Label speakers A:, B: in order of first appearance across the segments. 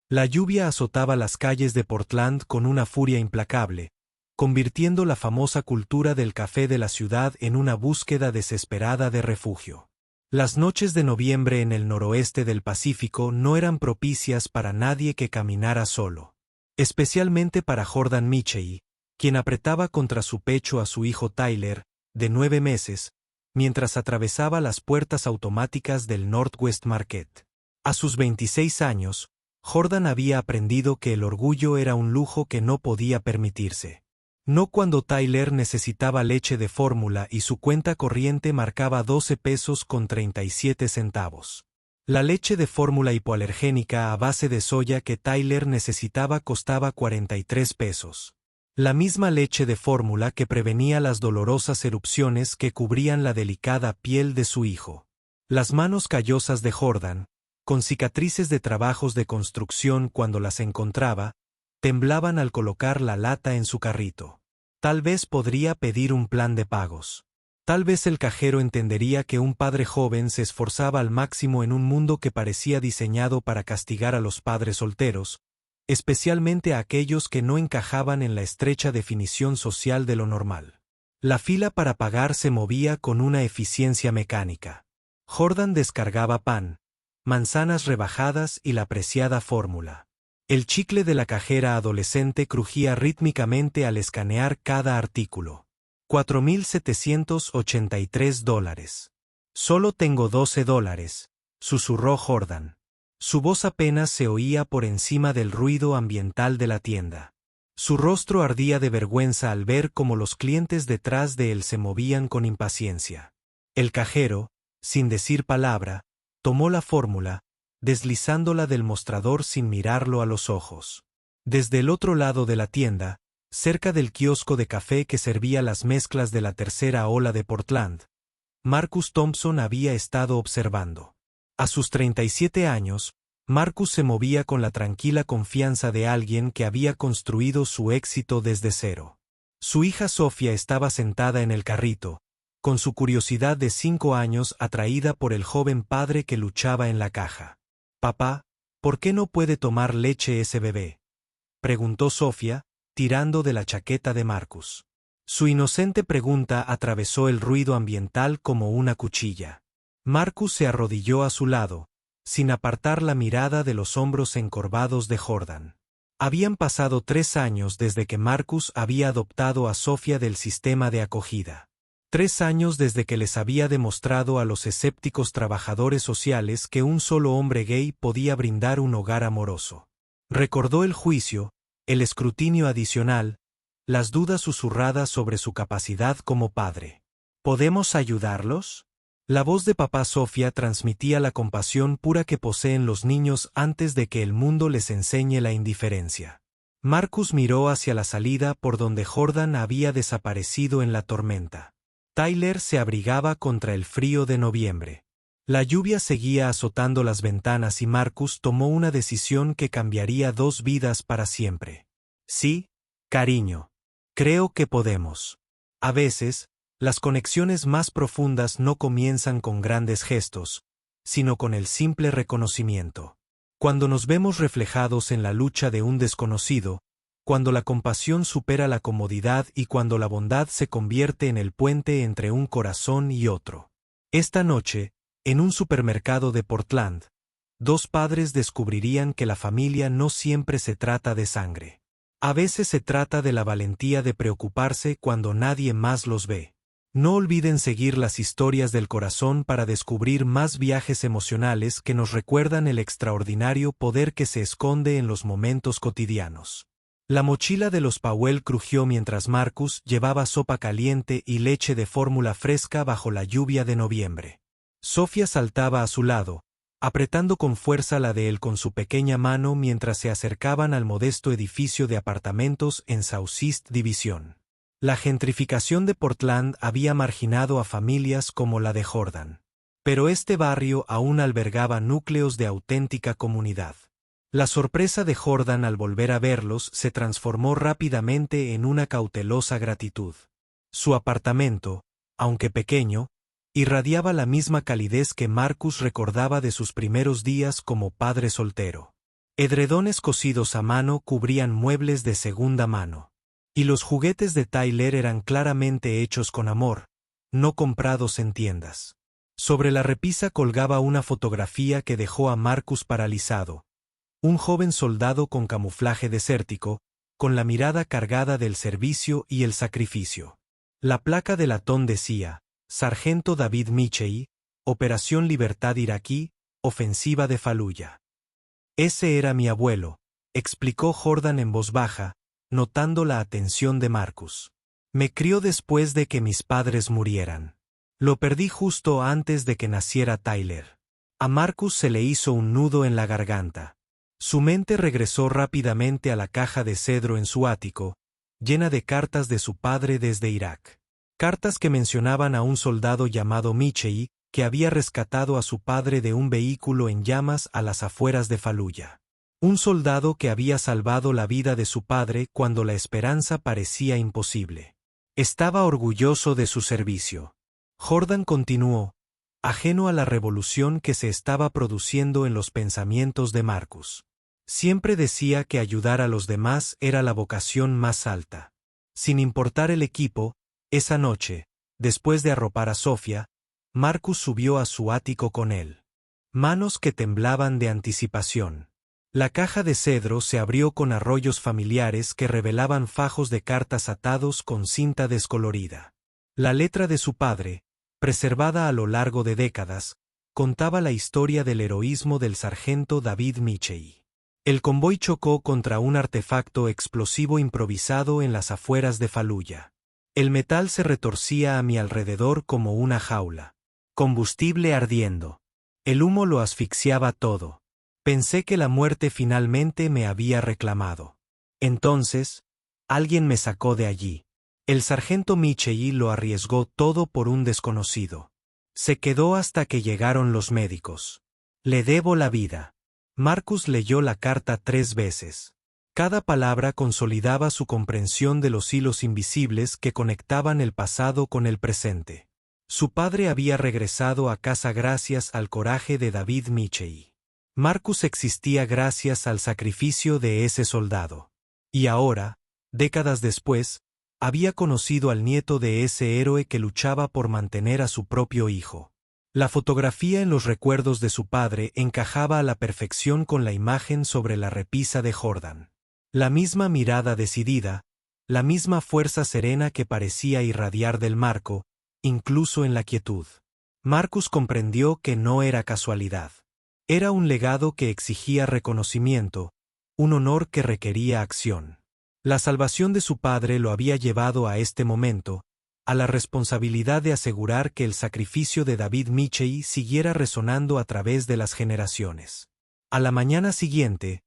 A: La lluvia azotaba las calles de Portland con una furia implacable, convirtiendo la famosa cultura del café de la ciudad en una búsqueda desesperada de refugio. Las noches de noviembre en el noroeste del Pacífico no eran propicias para nadie que caminara solo. Especialmente para Jordan Michey, quien apretaba contra su pecho a su hijo Tyler, de 9 meses, mientras atravesaba las puertas automáticas del Northwest Market. A sus 26 años, Jordan había aprendido que el orgullo era un lujo que no podía permitirse. No cuando Tyler necesitaba leche de fórmula y su cuenta corriente marcaba 12 pesos con 37 centavos. La leche de fórmula hipoalergénica a base de soya que Tyler necesitaba costaba 43 pesos. La misma leche de fórmula que prevenía las dolorosas erupciones que cubrían la delicada piel de su hijo. Las manos callosas de Jordan, con cicatrices de trabajos de construcción cuando las encontraba, temblaban al colocar la lata en su carrito. Tal vez podría pedir un plan de pagos. Tal vez el cajero entendería que un padre joven se esforzaba al máximo en un mundo que parecía diseñado para castigar a los padres solteros, especialmente a aquellos que no encajaban en la estrecha definición social de lo normal. La fila para pagar se movía con una eficiencia mecánica. Jordan descargaba pan, manzanas rebajadas y la preciada fórmula. El chicle de la cajera adolescente crujía rítmicamente al escanear cada artículo. $4,783. Solo tengo $12, susurró Jordan. Su voz apenas se oía por encima del ruido ambiental de la tienda. Su rostro ardía de vergüenza al ver cómo los clientes detrás de él se movían con impaciencia. El cajero, sin decir palabra, tomó la fórmula, deslizándola del mostrador sin mirarlo a los ojos. Desde el otro lado de la tienda, cerca del kiosco de café que servía las mezclas de la tercera ola de Portland, Marcus Thompson había estado observando. A sus 37 años, Marcus se movía con la tranquila confianza de alguien que había construido su éxito desde cero. Su hija Sofía estaba sentada en el carrito, con su curiosidad de 5 años atraída por el joven padre que luchaba en la caja. «Papá, ¿por qué no puede tomar leche ese bebé?», preguntó Sofía, tirando de la chaqueta de Marcus. Su inocente pregunta atravesó el ruido ambiental como una cuchilla. Marcus se arrodilló a su lado, sin apartar la mirada de los hombros encorvados de Jordan. Habían pasado 3 años desde que Marcus había adoptado a Sofía del sistema de acogida. 3 años desde que les había demostrado a los escépticos trabajadores sociales que un solo hombre gay podía brindar un hogar amoroso. Recordó el juicio, el escrutinio adicional, las dudas susurradas sobre su capacidad como padre. ¿Podemos ayudarlos? La voz de papá Sofía transmitía la compasión pura que poseen los niños antes de que el mundo les enseñe la indiferencia. Marcus miró hacia la salida por donde Jordan había desaparecido en la tormenta. Tyler se abrigaba contra el frío de noviembre. La lluvia seguía azotando las ventanas y Marcus tomó una decisión que cambiaría 2 vidas para siempre. Sí, cariño. Creo que podemos. A veces, las conexiones más profundas no comienzan con grandes gestos, sino con el simple reconocimiento. Cuando nos vemos reflejados en la lucha de un desconocido, cuando la compasión supera la comodidad y cuando la bondad se convierte en el puente entre un corazón y otro. Esta noche, en un supermercado de Portland, 2 padres descubrirían que la familia no siempre se trata de sangre. A veces se trata de la valentía de preocuparse cuando nadie más los ve. No olviden seguir las historias del corazón para descubrir más viajes emocionales que nos recuerdan el extraordinario poder que se esconde en los momentos cotidianos. La mochila de los Powell crujió mientras Marcus llevaba sopa caliente y leche de fórmula fresca bajo la lluvia de noviembre. Sofía saltaba a su lado, apretando con fuerza la de él con su pequeña mano mientras se acercaban al modesto edificio de apartamentos en Southeast Division. La gentrificación de Portland había marginado a familias como la de Jordan. Pero este barrio aún albergaba núcleos de auténtica comunidad. La sorpresa de Jordan al volver a verlos se transformó rápidamente en una cautelosa gratitud. Su apartamento, aunque pequeño, irradiaba la misma calidez que Marcus recordaba de sus primeros días como padre soltero. Edredones cosidos a mano cubrían muebles de segunda mano. Y los juguetes de Tyler eran claramente hechos con amor, no comprados en tiendas. Sobre la repisa colgaba una fotografía que dejó a Marcus paralizado. Un joven soldado con camuflaje desértico, con la mirada cargada del servicio y el sacrificio. La placa de latón decía, Sargento David Michei, Operación Libertad Iraquí, Ofensiva de Faluya. Ese era mi abuelo, explicó Jordan en voz baja, notando la atención de Marcus. Me crió después de que mis padres murieran. Lo perdí justo antes de que naciera Tyler. A Marcus se le hizo un nudo en la garganta. Su mente regresó rápidamente a la caja de cedro en su ático, llena de cartas de su padre desde Irak. Cartas que mencionaban a un soldado llamado Michei, que había rescatado a su padre de un vehículo en llamas a las afueras de Faluya. Un soldado que había salvado la vida de su padre cuando la esperanza parecía imposible. Estaba orgulloso de su servicio. Jordan continuó, ajeno a la revolución que se estaba produciendo en los pensamientos de Marcus. Siempre decía que ayudar a los demás era la vocación más alta. Sin importar el equipo, esa noche, después de arropar a Sofía, Marcus subió a su ático con él. Manos que temblaban de anticipación. La caja de cedro se abrió con arroyos familiares que revelaban fajos de cartas atados con cinta descolorida. La letra de su padre, preservada a lo largo de décadas, contaba la historia del heroísmo del sargento David Michei. El convoy chocó contra un artefacto explosivo improvisado en las afueras de Faluya. El metal se retorcía a mi alrededor como una jaula. Combustible ardiendo. El humo lo asfixiaba todo. Pensé que la muerte finalmente me había reclamado. Entonces, alguien me sacó de allí. El sargento Michei lo arriesgó todo por un desconocido. Se quedó hasta que llegaron los médicos. Le debo la vida. Marcus leyó la carta 3 veces. Cada palabra consolidaba su comprensión de los hilos invisibles que conectaban el pasado con el presente. Su padre había regresado a casa gracias al coraje de David Michei. Marcus existía gracias al sacrificio de ese soldado. Y ahora, décadas después, había conocido al nieto de ese héroe que luchaba por mantener a su propio hijo. La fotografía en los recuerdos de su padre encajaba a la perfección con la imagen sobre la repisa de Jordan. La misma mirada decidida, la misma fuerza serena que parecía irradiar del marco, incluso en la quietud. Marcus comprendió que no era casualidad. Era un legado que exigía reconocimiento, un honor que requería acción. La salvación de su padre lo había llevado a este momento, a la responsabilidad de asegurar que el sacrificio de David Michei siguiera resonando a través de las generaciones. A la mañana siguiente,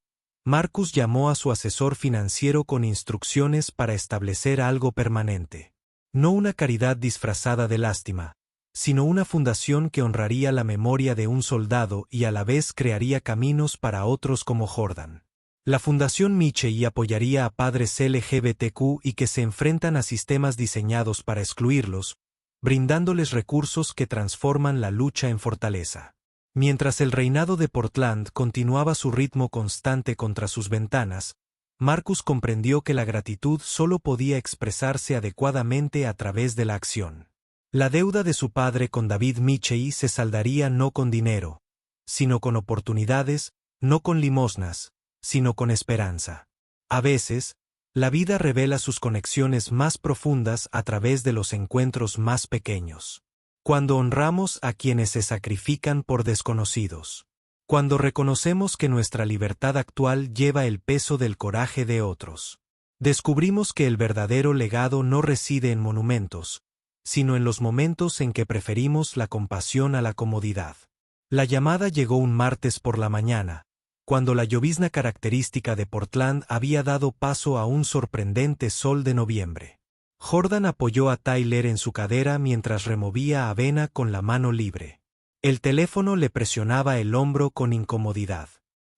A: Marcus llamó a su asesor financiero con instrucciones para establecer algo permanente. No una caridad disfrazada de lástima, sino una fundación que honraría la memoria de un soldado y a la vez crearía caminos para otros como Jordan. La Fundación Michei apoyaría a padres LGBTQ y que se enfrentan a sistemas diseñados para excluirlos, brindándoles recursos que transforman la lucha en fortaleza. Mientras el reinado de Portland continuaba su ritmo constante contra sus ventanas, Marcus comprendió que la gratitud solo podía expresarse adecuadamente a través de la acción. La deuda de su padre con David Michei se saldaría no con dinero, sino con oportunidades, no con limosnas, sino con esperanza. A veces, la vida revela sus conexiones más profundas a través de los encuentros más pequeños. Cuando honramos a quienes se sacrifican por desconocidos. Cuando reconocemos que nuestra libertad actual lleva el peso del coraje de otros. Descubrimos que el verdadero legado no reside en monumentos, sino en los momentos en que preferimos la compasión a la comodidad. La llamada llegó un martes por la mañana, cuando la llovizna característica de Portland había dado paso a un sorprendente sol de noviembre. Jordan apoyó a Tyler en su cadera mientras removía avena con la mano libre. El teléfono le presionaba el hombro con incomodidad.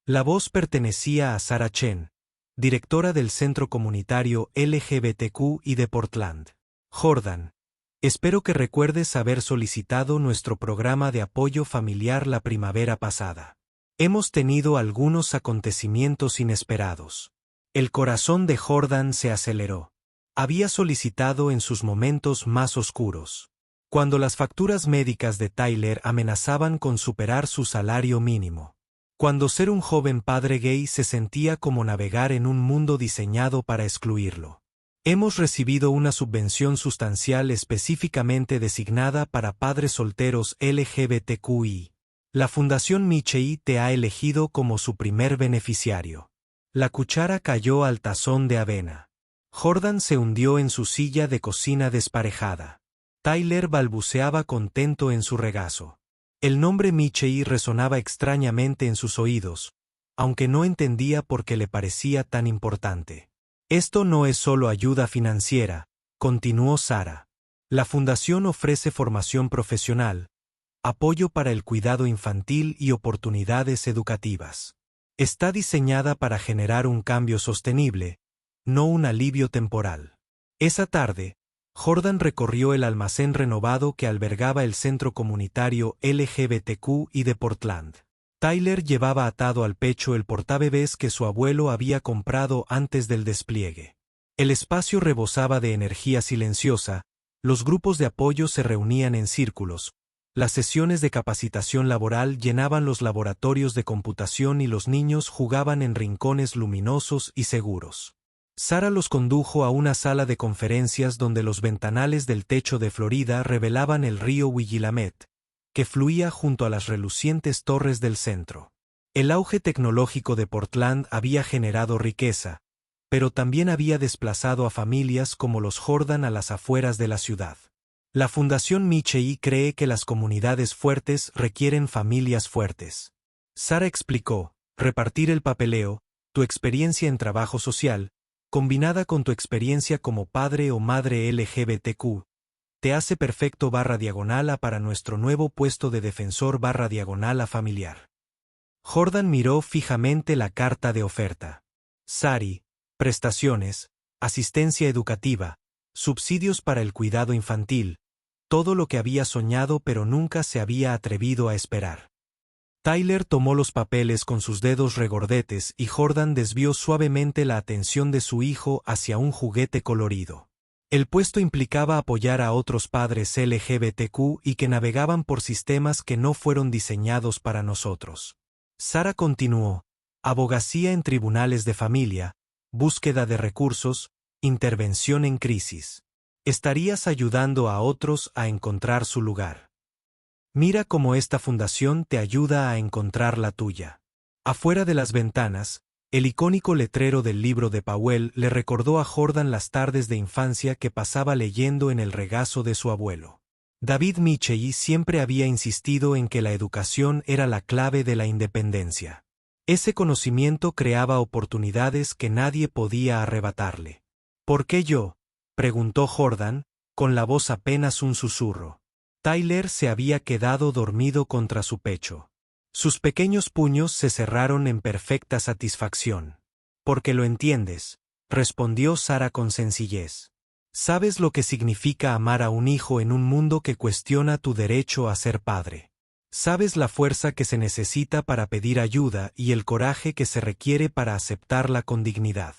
A: La voz pertenecía a Sarah Chen, directora del Centro Comunitario LGBTQ y de Portland. Jordan, espero que recuerdes haber solicitado nuestro programa de apoyo familiar la primavera pasada. Hemos tenido algunos acontecimientos inesperados. El corazón de Jordan se aceleró. Había solicitado en sus momentos más oscuros. Cuando las facturas médicas de Tyler amenazaban con superar su salario mínimo. Cuando ser un joven padre gay se sentía como navegar en un mundo diseñado para excluirlo. Hemos recibido una subvención sustancial específicamente designada para padres solteros LGBTQI. La Fundación Michei te ha elegido como su primer beneficiario. La cuchara cayó al tazón de avena. Jordan se hundió en su silla de cocina desparejada. Tyler balbuceaba contento en su regazo. El nombre Michei resonaba extrañamente en sus oídos, aunque no entendía por qué le parecía tan importante. Esto no es solo ayuda financiera, continuó Sara. La fundación ofrece formación profesional, apoyo para el cuidado infantil y oportunidades educativas. Está diseñada para generar un cambio sostenible, no un alivio temporal. Esa tarde, Jordan recorrió el almacén renovado que albergaba el centro comunitario LGBTQI de Portland. Tyler llevaba atado al pecho el portabebés que su abuelo había comprado antes del despliegue. El espacio rebosaba de energía silenciosa, los grupos de apoyo se reunían en círculos, las sesiones de capacitación laboral llenaban los laboratorios de computación y los niños jugaban en rincones luminosos y seguros. Sara los condujo a una sala de conferencias donde los ventanales del techo de Florida revelaban el río Willamette, que fluía junto a las relucientes torres del centro. El auge tecnológico de Portland había generado riqueza, pero también había desplazado a familias como los Jordan a las afueras de la ciudad. La Fundación Michei cree que las comunidades fuertes requieren familias fuertes. Sara explicó, repartir el papeleo, tu experiencia en trabajo social, combinada con tu experiencia como padre o madre LGBTQ, te hace perfecto /diagonal para nuestro nuevo puesto de defensor /diagonal a familiar. Jordan miró fijamente la carta de oferta. SARI, prestaciones, asistencia educativa, subsidios para el cuidado infantil, todo lo que había soñado pero nunca se había atrevido a esperar. Tyler tomó los papeles con sus dedos regordetes y Jordan desvió suavemente la atención de su hijo hacia un juguete colorido. El puesto implicaba apoyar a otros padres LGBTQ y que navegaban por sistemas que no fueron diseñados para nosotros. Sara continuó, abogacía en tribunales de familia, búsqueda de recursos, intervención en crisis. Estarías ayudando a otros a encontrar su lugar. Mira cómo esta fundación te ayuda a encontrar la tuya. Afuera de las ventanas, el icónico letrero del libro de Powell le recordó a Jordan las tardes de infancia que pasaba leyendo en el regazo de su abuelo. David Michei siempre había insistido en que la educación era la clave de la independencia. Ese conocimiento creaba oportunidades que nadie podía arrebatarle. ¿Por qué yo?, preguntó Jordan, con la voz apenas un susurro. Tyler se había quedado dormido contra su pecho. Sus pequeños puños se cerraron en perfecta satisfacción. Porque lo entiendes, respondió Sara con sencillez. Sabes lo que significa amar a un hijo en un mundo que cuestiona tu derecho a ser padre. Sabes la fuerza que se necesita para pedir ayuda y el coraje que se requiere para aceptarla con dignidad.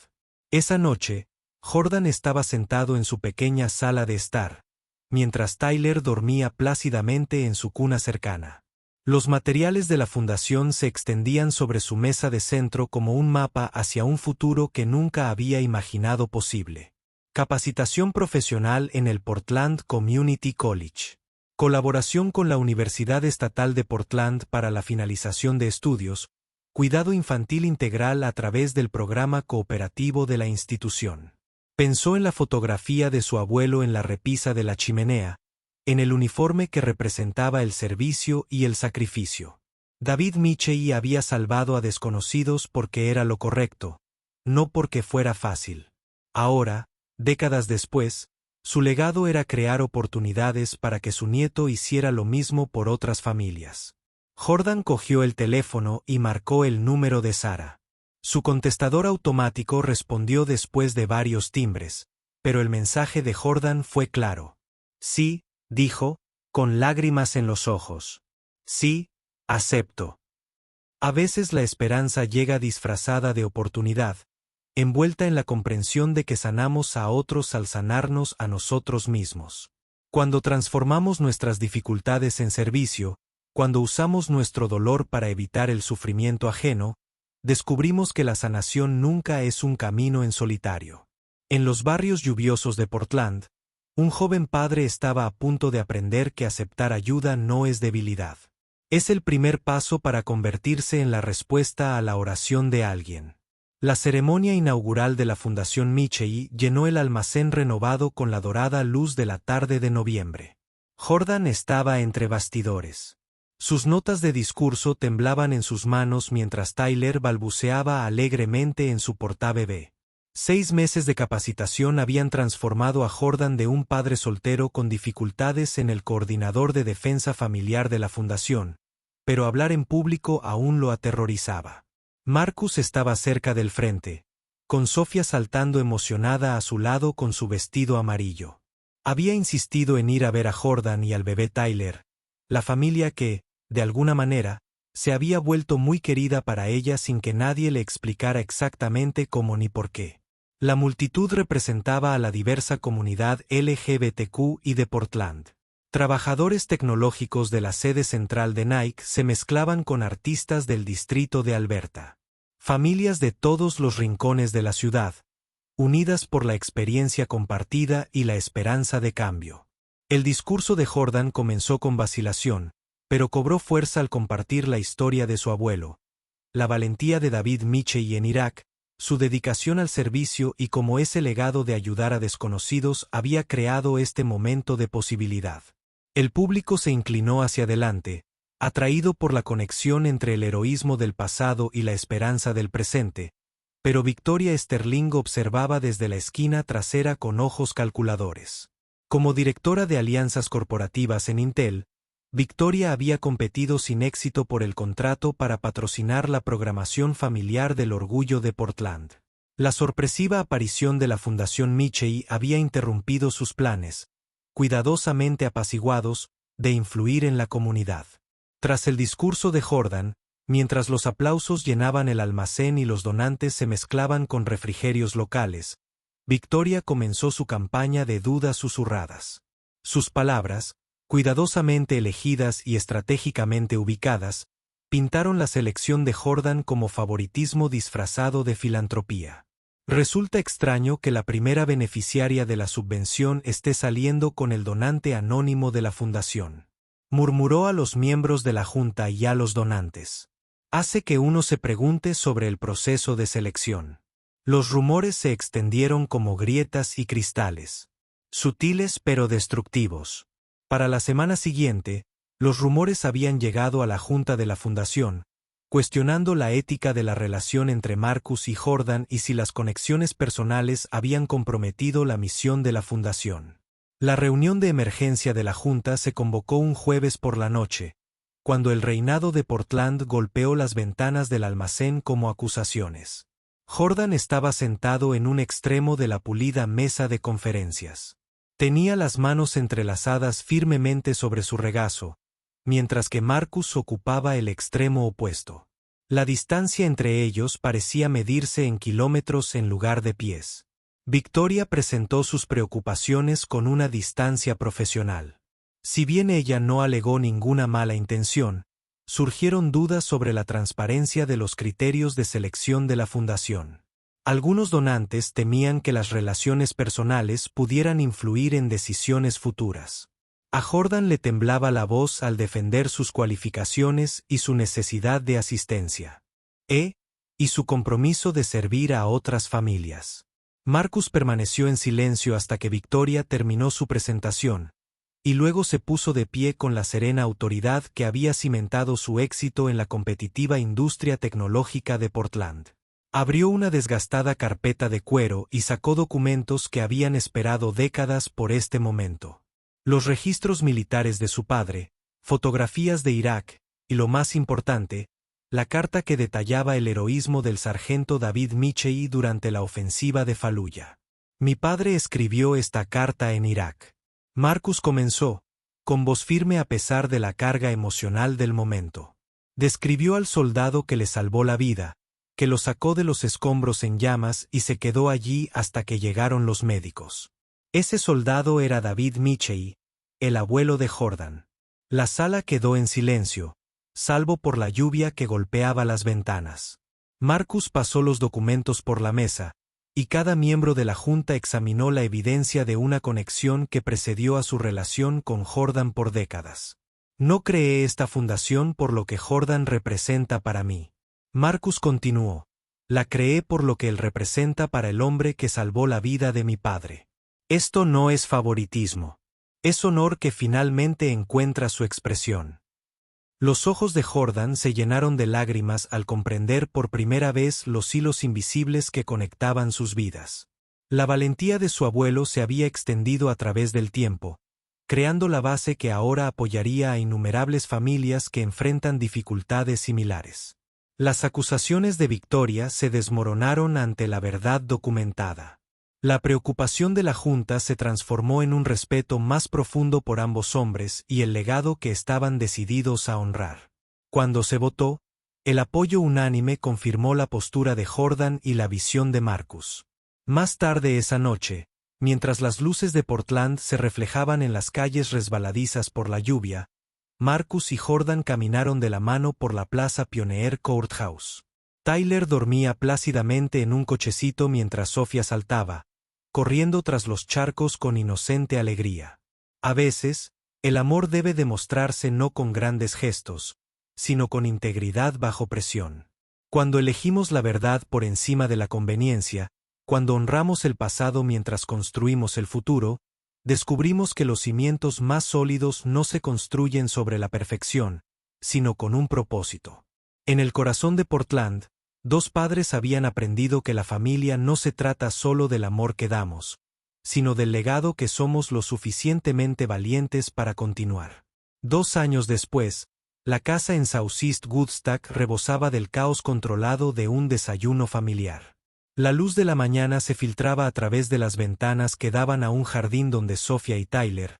A: Esa noche, Jordan estaba sentado en su pequeña sala de estar, mientras Tyler dormía plácidamente en su cuna cercana. Los materiales de la fundación se extendían sobre su mesa de centro como un mapa hacia un futuro que nunca había imaginado posible. Capacitación profesional en el Portland Community College. Colaboración con la Universidad Estatal de Portland para la finalización de estudios. Cuidado infantil integral a través del programa cooperativo de la institución. Pensó en la fotografía de su abuelo en la repisa de la chimenea, en el uniforme que representaba el servicio y el sacrificio. David Michei había salvado a desconocidos porque era lo correcto, no porque fuera fácil. Ahora, décadas después, su legado era crear oportunidades para que su nieto hiciera lo mismo por otras familias. Jordan cogió el teléfono y marcó el número de Sara. Su contestador automático respondió después de varios timbres, pero el mensaje de Jordan fue claro. Sí, dijo, con lágrimas en los ojos. Sí, acepto. A veces la esperanza llega disfrazada de oportunidad, envuelta en la comprensión de que sanamos a otros al sanarnos a nosotros mismos. Cuando transformamos nuestras dificultades en servicio, cuando usamos nuestro dolor para evitar el sufrimiento ajeno, descubrimos que la sanación nunca es un camino en solitario. En los barrios lluviosos de Portland, un joven padre estaba a punto de aprender que aceptar ayuda no es debilidad. Es el primer paso para convertirse en la respuesta a la oración de alguien. La ceremonia inaugural de la Fundación Michei llenó el almacén renovado con la dorada luz de la tarde de noviembre. Jordan estaba entre bastidores. Sus notas de discurso temblaban en sus manos mientras Tyler balbuceaba alegremente en su portabebé. 6 meses de capacitación habían transformado a Jordan de un padre soltero con dificultades en el coordinador de defensa familiar de la fundación, pero hablar en público aún lo aterrorizaba. Marcus estaba cerca del frente, con Sofía saltando emocionada a su lado con su vestido amarillo. Había insistido en ir a ver a Jordan y al bebé Tyler, la familia que, de alguna manera, se había vuelto muy querida para ella sin que nadie le explicara exactamente cómo ni por qué. La multitud representaba a la diversa comunidad LGBTQ y de Portland. Trabajadores tecnológicos de la sede central de Nike se mezclaban con artistas del distrito de Alberta. Familias de todos los rincones de la ciudad, unidas por la experiencia compartida y la esperanza de cambio. El discurso de Jordan comenzó con vacilación, pero cobró fuerza al compartir la historia de su abuelo, la valentía de David Michei en Irak, su dedicación al servicio y cómo ese legado de ayudar a desconocidos había creado este momento de posibilidad. El público se inclinó hacia adelante, atraído por la conexión entre el heroísmo del pasado y la esperanza del presente, pero Victoria Sterling observaba desde la esquina trasera con ojos calculadores. Como directora de alianzas corporativas en Intel, Victoria había competido sin éxito por el contrato para patrocinar la programación familiar del Orgullo de Portland. La sorpresiva aparición de la Fundación Michei había interrumpido sus planes, cuidadosamente apaciguados, de influir en la comunidad. Tras el discurso de Jordan, mientras los aplausos llenaban el almacén y los donantes se mezclaban con refrigerios locales, Victoria comenzó su campaña de dudas susurradas. Sus palabras, cuidadosamente elegidas y estratégicamente ubicadas, pintaron la selección de Jordan como favoritismo disfrazado de filantropía. Resulta extraño que la primera beneficiaria de la subvención esté saliendo con el donante anónimo de la fundación. Murmuró a los miembros de la junta y a los donantes. Hace que uno se pregunte sobre el proceso de selección. Los rumores se extendieron como grietas y cristales. Sutiles pero destructivos. Para la semana siguiente, los rumores habían llegado a la junta de la fundación, cuestionando la ética de la relación entre Marcus y Jordan y si las conexiones personales habían comprometido la misión de la fundación. La reunión de emergencia de la junta se convocó un jueves por la noche, cuando el reinado de Portland golpeó las ventanas del almacén como acusaciones. Jordan estaba sentado en un extremo de la pulida mesa de conferencias. Tenía las manos entrelazadas firmemente sobre su regazo, mientras que Marcus ocupaba el extremo opuesto. La distancia entre ellos parecía medirse en kilómetros en lugar de pies. Victoria presentó sus preocupaciones con una distancia profesional. Si bien ella no alegó ninguna mala intención, surgieron dudas sobre la transparencia de los criterios de selección de la fundación. Algunos donantes temían que las relaciones personales pudieran influir en decisiones futuras. A Jordan le temblaba la voz al defender sus cualificaciones y su necesidad de asistencia. Y su compromiso de servir a otras familias. Marcus permaneció en silencio hasta que Victoria terminó su presentación, y luego se puso de pie con la serena autoridad que había cimentado su éxito en la competitiva industria tecnológica de Portland. Abrió una desgastada carpeta de cuero y sacó documentos que habían esperado décadas por este momento. Los registros militares de su padre, fotografías de Irak, y lo más importante, la carta que detallaba el heroísmo del sargento David Michei durante la ofensiva de Faluya. Mi padre escribió esta carta en Irak. Marcus comenzó, con voz firme a pesar de la carga emocional del momento. Describió al soldado que le salvó la vida, que lo sacó de los escombros en llamas y se quedó allí hasta que llegaron los médicos. Ese soldado era David Mitchell, el abuelo de Jordan. La sala quedó en silencio, salvo por la lluvia que golpeaba las ventanas. Marcus pasó los documentos por la mesa, y cada miembro de la junta examinó la evidencia de una conexión que precedió a su relación con Jordan por décadas. No creé esta fundación por lo que Jordan representa para mí. Marcus continuó. La creé por lo que él representa para el hombre que salvó la vida de mi padre. Esto no es favoritismo. Es honor que finalmente encuentra su expresión. Los ojos de Jordan se llenaron de lágrimas al comprender por primera vez los hilos invisibles que conectaban sus vidas. La valentía de su abuelo se había extendido a través del tiempo, creando la base que ahora apoyaría a innumerables familias que enfrentan dificultades similares. Las acusaciones de victoria se desmoronaron ante la verdad documentada. La preocupación de la Junta se transformó en un respeto más profundo por ambos hombres y el legado que estaban decididos a honrar. Cuando se votó, el apoyo unánime confirmó la postura de Jordan y la visión de Marcus. Más tarde esa noche, mientras las luces de Portland se reflejaban en las calles resbaladizas por la lluvia, Marcus y Jordan caminaron de la mano por la Plaza Pioneer Courthouse. Tyler dormía plácidamente en un cochecito mientras Sofía saltaba, corriendo tras los charcos con inocente alegría. A veces, el amor debe demostrarse no con grandes gestos, sino con integridad bajo presión. Cuando elegimos la verdad por encima de la conveniencia, cuando honramos el pasado mientras construimos el futuro, descubrimos que los cimientos más sólidos no se construyen sobre la perfección, sino con un propósito. En el corazón de Portland, dos padres habían aprendido que la familia no se trata solo del amor que damos, sino del legado que somos lo suficientemente valientes para continuar. 2 años después, la casa en South East Woodstock rebosaba del caos controlado de un desayuno familiar. La luz de la mañana se filtraba a través de las ventanas que daban a un jardín donde Sofía y Tyler,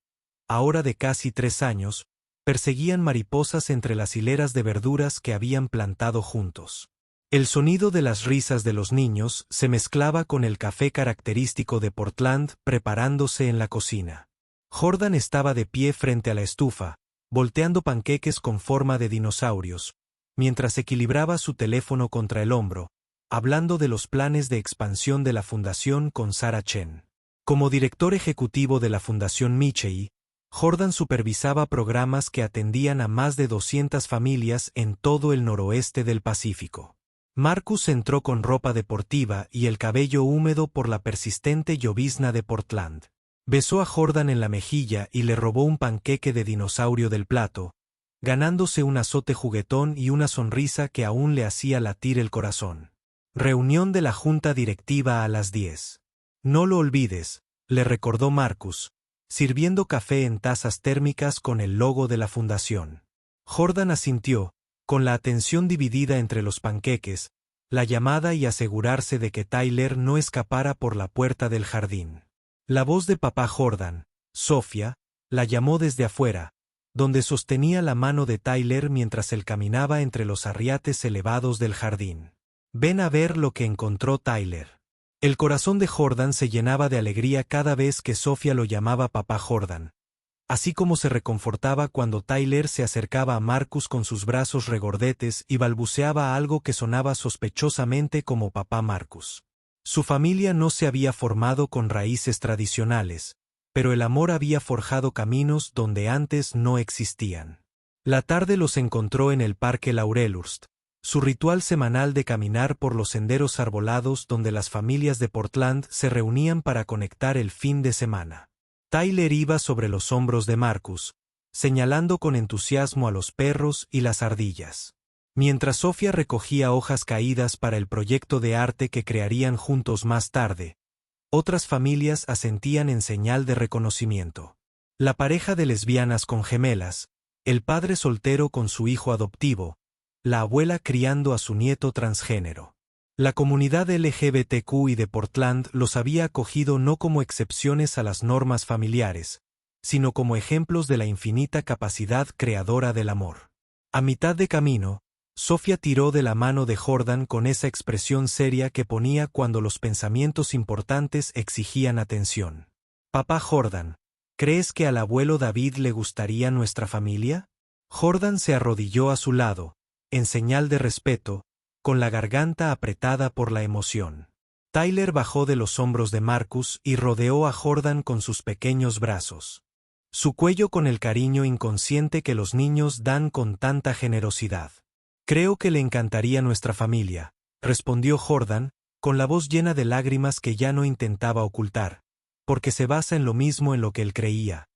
A: ahora de casi 3 años, perseguían mariposas entre las hileras de verduras que habían plantado juntos. El sonido de las risas de los niños se mezclaba con el café característico de Portland preparándose en la cocina. Jordan estaba de pie frente a la estufa, volteando panqueques con forma de dinosaurios, mientras equilibraba su teléfono contra el hombro, hablando de los planes de expansión de la fundación con Sarah Chen. Como director ejecutivo de la Fundación Mitchell, Jordan supervisaba programas que atendían a más de 200 familias en todo el noroeste del Pacífico. Marcus entró con ropa deportiva y el cabello húmedo por la persistente llovizna de Portland. Besó a Jordan en la mejilla y le robó un panqueque de dinosaurio del plato, ganándose un azote juguetón y una sonrisa que aún le hacía latir el corazón. Reunión de la junta directiva a las 10. No lo olvides, le recordó Marcus, sirviendo café en tazas térmicas con el logo de la fundación. Jordan asintió, con la atención dividida entre los panqueques, la llamada y asegurarse de que Tyler no escapara por la puerta del jardín. La voz de papá Jordan, Sofía, la llamó desde afuera, donde sostenía la mano de Tyler mientras él caminaba entre los arriates elevados del jardín. Ven a ver lo que encontró Tyler. El corazón de Jordan se llenaba de alegría cada vez que Sofía lo llamaba papá Jordan, así como se reconfortaba cuando Tyler se acercaba a Marcus con sus brazos regordetes y balbuceaba algo que sonaba sospechosamente como papá Marcus. Su familia no se había formado con raíces tradicionales, pero el amor había forjado caminos donde antes no existían. La tarde los encontró en el Parque Laurelhurst, su ritual semanal de caminar por los senderos arbolados donde las familias de Portland se reunían para conectar el fin de semana. Tyler iba sobre los hombros de Marcus, señalando con entusiasmo a los perros y las ardillas. Mientras Sofía recogía hojas caídas para el proyecto de arte que crearían juntos más tarde, otras familias asentían en señal de reconocimiento. La pareja de lesbianas con gemelas, el padre soltero con su hijo adoptivo, la abuela criando a su nieto transgénero. La comunidad LGBTQI de Portland los había acogido no como excepciones a las normas familiares, sino como ejemplos de la infinita capacidad creadora del amor. A mitad de camino, Sofía tiró de la mano de Jordan con esa expresión seria que ponía cuando los pensamientos importantes exigían atención. Papá Jordan, ¿crees que al abuelo David le gustaría nuestra familia? Jordan se arrodilló a su lado, en señal de respeto, con la garganta apretada por la emoción. Tyler bajó de los hombros de Marcus y rodeó a Jordan con sus pequeños brazos. Su cuello con el cariño inconsciente que los niños dan con tanta generosidad. Creo que le encantaría nuestra familia, respondió Jordan, con la voz llena de lágrimas que ya no intentaba ocultar, porque se basa en lo mismo en lo que él creía: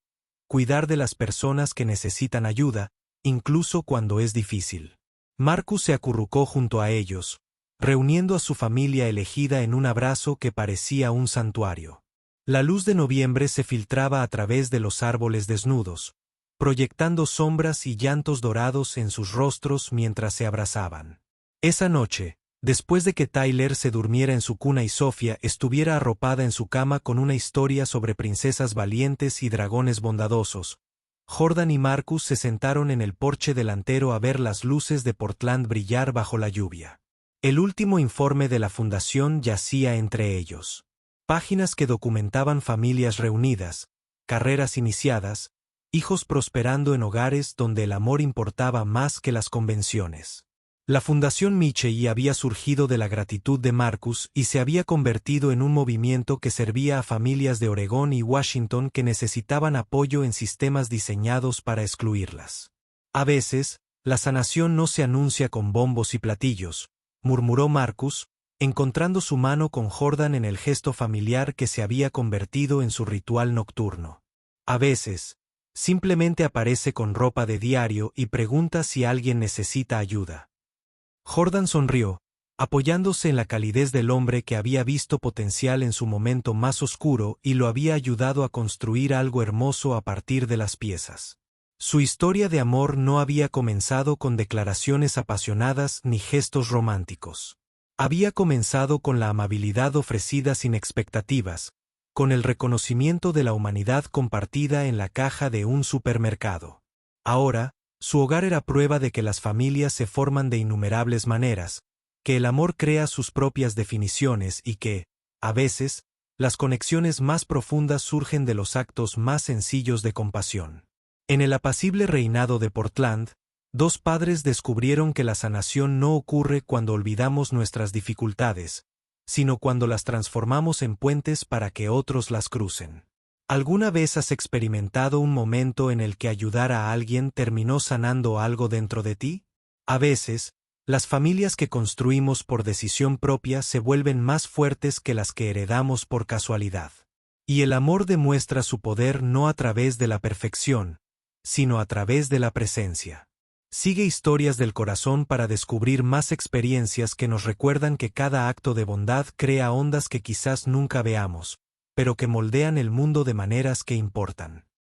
A: cuidar de las personas que necesitan ayuda, incluso cuando es difícil. Marcus se acurrucó junto a ellos, reuniendo a su familia elegida en un abrazo que parecía un santuario. La luz de noviembre se filtraba a través de los árboles desnudos, proyectando sombras y llantos dorados en sus rostros mientras se abrazaban. Esa noche, después de que Tyler se durmiera en su cuna y Sofía estuviera arropada en su cama con una historia sobre princesas valientes y dragones bondadosos, Jordan y Marcus se sentaron en el porche delantero a ver las luces de Portland brillar bajo la lluvia. El último informe de la fundación yacía entre ellos. Páginas que documentaban familias reunidas, carreras iniciadas, hijos prosperando en hogares donde el amor importaba más que las convenciones. La Fundación Michei había surgido de la gratitud de Marcus y se había convertido en un movimiento que servía a familias de Oregón y Washington que necesitaban apoyo en sistemas diseñados para excluirlas. A veces, la sanación no se anuncia con bombos y platillos, murmuró Marcus, encontrando su mano con Jordan en el gesto familiar que se había convertido en su ritual nocturno. A veces, simplemente aparece con ropa de diario y pregunta si alguien necesita ayuda. Jordan sonrió, apoyándose en la calidez del hombre que había visto potencial en su momento más oscuro y lo había ayudado a construir algo hermoso a partir de las piezas. Su historia de amor no había comenzado con declaraciones apasionadas ni gestos románticos. Había comenzado con la amabilidad ofrecida sin expectativas, con el reconocimiento de la humanidad compartida en la caja de un supermercado. Ahora, su hogar era prueba de que las familias se forman de innumerables maneras, que el amor crea sus propias definiciones y que, a veces, las conexiones más profundas surgen de los actos más sencillos de compasión. En el apacible reinado de Portland, dos padres descubrieron que la sanación no ocurre cuando olvidamos nuestras dificultades, sino cuando las transformamos en puentes para que otros las crucen. ¿Alguna vez has experimentado un momento en el que ayudar a alguien terminó sanando algo dentro de ti? A veces, las familias que construimos por decisión propia se vuelven más fuertes que las que heredamos por casualidad. Y el amor demuestra su poder no a través de la perfección, sino a través de la presencia. Sigue Historias del Corazón para descubrir más experiencias que nos recuerdan que cada acto de bondad crea ondas que quizás nunca veamos, pero que moldean el mundo de maneras que importan.